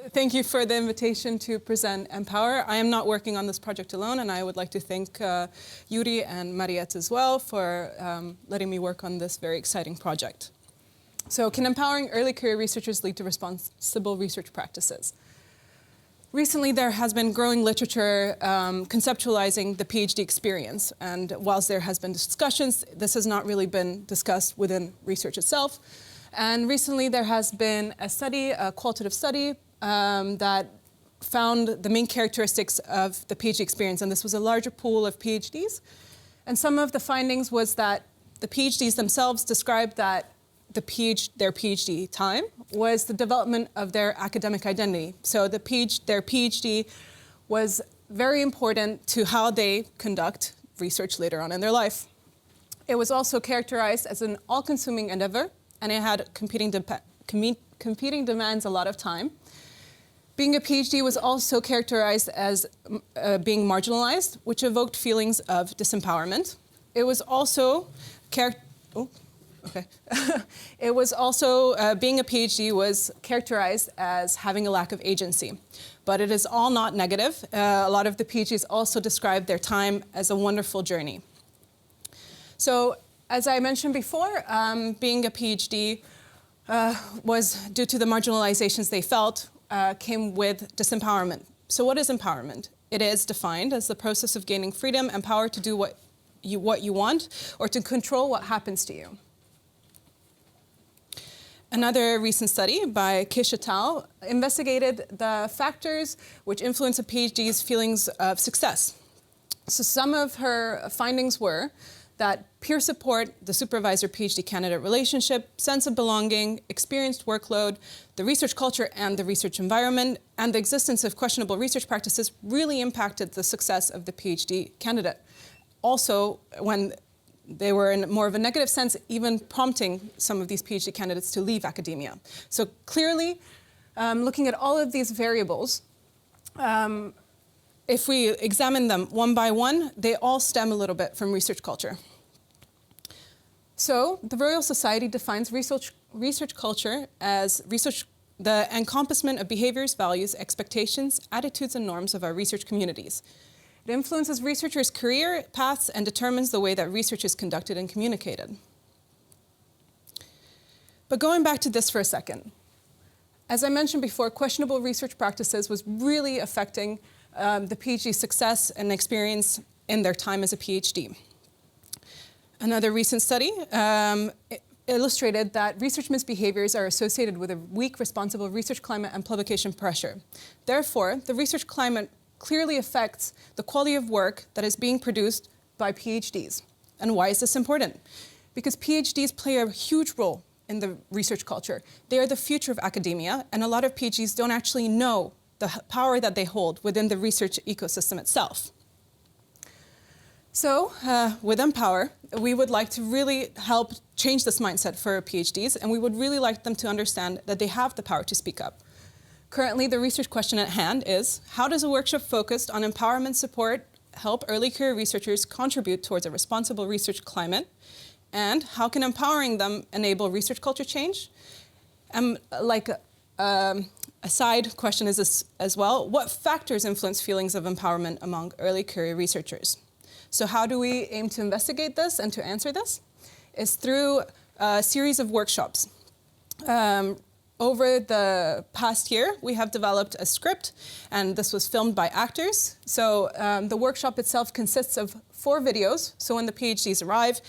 Thank you for the invitation to present Empower. I am not working on this project alone, and I would like to thank Yuri and Mariette as well for letting me work on this very exciting project. So, can empowering early career researchers lead to responsible research practices? Recently, there has been growing literature conceptualizing the PhD experience, and whilst there has been discussions, this has not really been discussed within research itself. And recently, there has been a study, a qualitative study, that found the main characteristics of the PhD experience, and this was a larger pool of PhDs. And some of the findings was that the PhDs themselves described that their PhD time was the development of their academic identity. So their PhD was very important to how they conduct research later on in their life. It was also characterized as an all-consuming endeavor, and it had competing demands a lot of time. Being a PhD was also characterized as being marginalized, which evoked feelings of disempowerment. It was also it was also, being a PhD was characterized as having a lack of agency. But it is all not negative. A lot of the PhDs also described their time as a wonderful journey. So, as I mentioned before, being a PhD was due to the marginalizations they felt, came with disempowerment. So what is empowerment? It is defined as the process of gaining freedom and power to do what you want or to control what happens to you. Another recent study by Kish et al. Investigated the factors which influence a PhD's feelings of success. So some of her findings were that peer support, the supervisor-PhD candidate relationship, sense of belonging, experienced workload, the research culture and the research environment, and the existence of questionable research practices really impacted the success of the PhD candidate. Also, when they were in more of a negative sense, even prompting some of these PhD candidates to leave academia. So clearly, looking at all of these variables, if we examine them one by one, they all stem a little bit from research culture. So the Royal Society defines research culture as the encompassment of behaviors, values, expectations, attitudes, and norms of our research communities. It influences researchers' career paths and determines the way that research is conducted and communicated. But going back to this for a second, as I mentioned before, questionable research practices was really affecting the PhD success and experience in their time as a PhD. Another recent study illustrated that research misbehaviors are associated with a weak, responsible research climate and publication pressure. Therefore, the research climate clearly affects the quality of work that is being produced by PhDs. And why is this important? Because PhDs play a huge role in the research culture. They are the future of academia, and a lot of PhDs don't actually know the power that they hold within the research ecosystem itself. So, with Empower, we would like to really help change this mindset for PhDs, and we would really like them to understand that they have the power to speak up. Currently, the research question at hand is, how does a workshop focused on empowerment support help early career researchers contribute towards a responsible research climate? And how can empowering them enable research culture change? A side question is this as well, what factors influence feelings of empowerment among early career researchers? So how do we aim to investigate this and to answer this? It's through a series of workshops. Over the past year, we have developed a script, and this was filmed by actors. So the workshop itself consists of 4 videos. So when the PhDs arrive,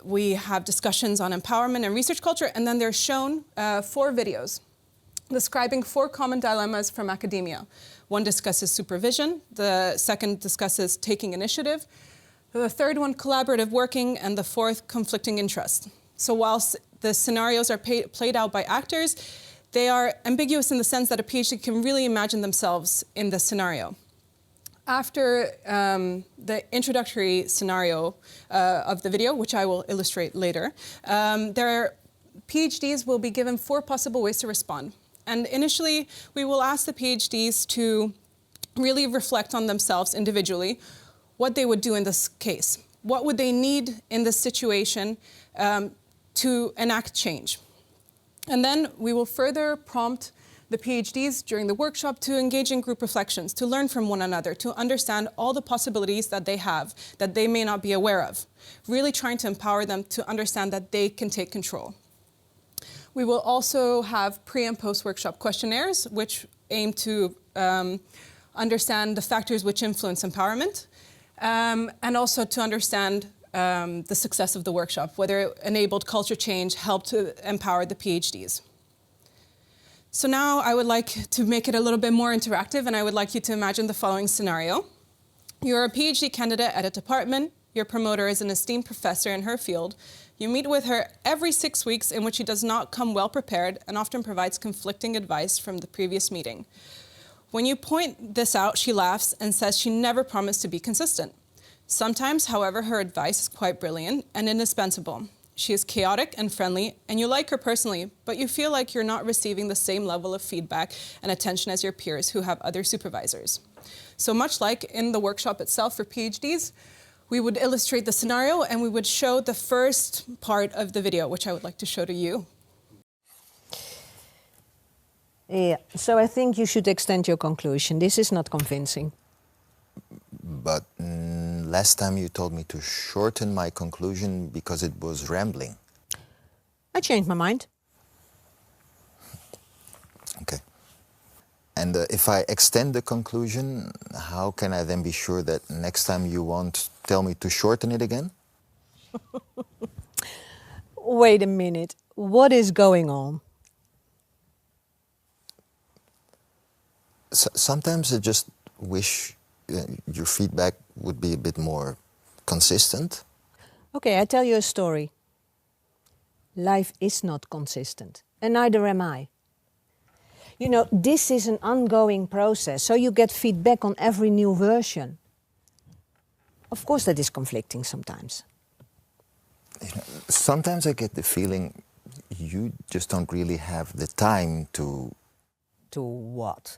we have discussions on empowerment and research culture, and then they're shown 4 videos describing 4 common dilemmas from academia. One discusses supervision, the second discusses taking initiative, the third one collaborative working, and the fourth conflicting interest. So whilst the scenarios are played out by actors, they are ambiguous in the sense that a PhD can really imagine themselves in the scenario. After the introductory scenario of the video, which I will illustrate later, PhDs will be given 4 possible ways to respond. And initially, we will ask the PhDs to really reflect on themselves individually, what they would do in this case. What would they need in this situation to enact change? And then we will further prompt the PhDs during the workshop to engage in group reflections, to learn from one another, to understand all the possibilities that they have that they may not be aware of, really trying to empower them to understand that they can take control. We will also have pre- and post-workshop questionnaires, which aim to understand the factors which influence empowerment, and also to understand the success of the workshop, whether it enabled culture change, helped to empower the PhDs. So now I would like to make it a little bit more interactive, and I would like you to imagine the following scenario. You're a PhD candidate at a department. Your promoter is an esteemed professor in her field. You meet with her every 6 weeks, in which she does not come well prepared and often provides conflicting advice from the previous meeting. When you point this out, she laughs and says she never promised to be consistent. Sometimes, however, her advice is quite brilliant and indispensable. She is chaotic and friendly, and you like her personally, but you feel like you're not receiving the same level of feedback and attention as your peers who have other supervisors. So much like in the workshop itself for PhDs, we would illustrate the scenario and we would show the first part of the video, which I would like to show to you. Yeah, so I think you should extend your conclusion. This is not convincing. But last time you told me to shorten my conclusion because it was rambling. I changed my mind. Okay. And if I extend the conclusion, how can I then be sure that next time you won't tell me to shorten it again? Wait a minute. What is going on? Sometimes I just wish your feedback would be a bit more consistent. Okay, I tell you a story. Life is not consistent, and neither am I. You know, this is an ongoing process, so you get feedback on every new version. Of course that is conflicting sometimes. You know, sometimes I get the feeling you just don't really have the time to... To what?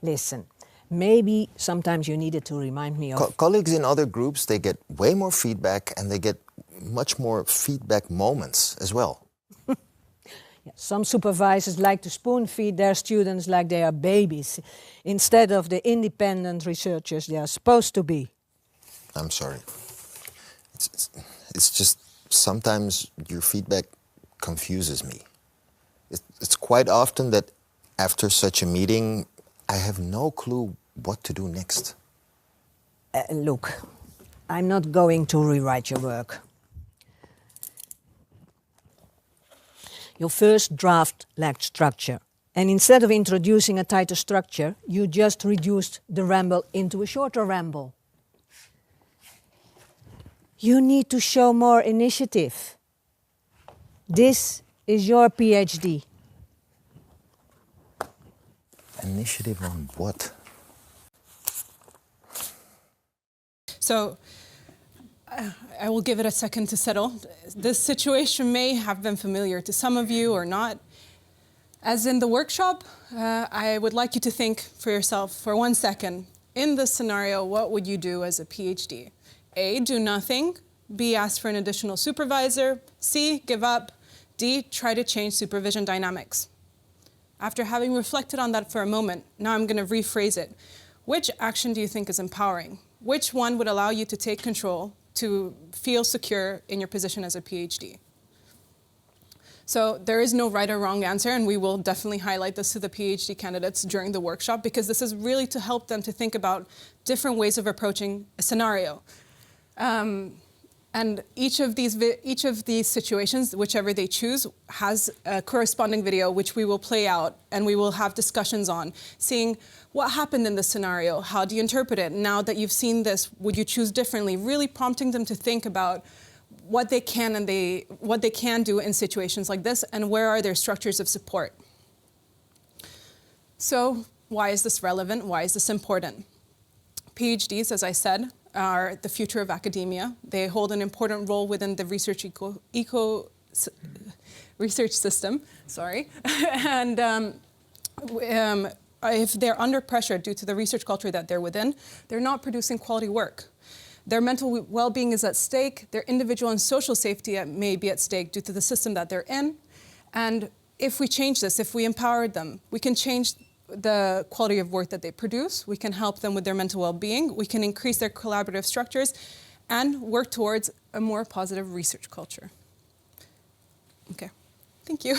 Listen, maybe sometimes you needed to remind me of... Colleagues in other groups, they get way more feedback and they get much more feedback moments as well. Yeah, some supervisors like to spoon-feed their students like they are babies, instead of the independent researchers they are supposed to be. I'm sorry. It's just sometimes your feedback confuses me. It's quite often that after such a meeting, I have no clue what to do next. Look, I'm not going to rewrite your work. Your first draft lacked structure, and instead of introducing a tighter structure, you just reduced the ramble into a shorter ramble. You need to show more initiative. This is your PhD. Initiative on what? So I will give it a second to settle. This situation may have been familiar to some of you or not. As in the workshop, I would like you to think for yourself for 1 second. In this scenario, what would you do as a PhD? A, do nothing. B, ask for an additional supervisor. C, give up. D, try to change supervision dynamics. After having reflected on that for a moment, now I'm going to rephrase it. Which action do you think is empowering? Which one would allow you to take control, to feel secure in your position as a PhD? So there is no right or wrong answer, and we will definitely highlight this to the PhD candidates during the workshop, because this is really to help them to think about different ways of approaching a scenario. And each of these situations, whichever they choose, has a corresponding video which we will play out and we will have discussions on, seeing what happened in this scenario, how do you interpret it? Now that you've seen this, would you choose differently? Really prompting them to think about what they can and what they can do in situations like this, and where are their structures of support. So why is this relevant? Why is this important? PhDs, as I said, are the future of academia. They hold an important role within the research research system. Sorry, and if they're under pressure due to the research culture that they're within, they're not producing quality work. Their mental well-being is at stake. Their individual and social safety may be at stake due to the system that they're in. And if we change this, if we empowered them, we can change the quality of work that they produce, we can help them with their mental well-being, we can increase their collaborative structures, and work towards a more positive research culture. Okay, thank you.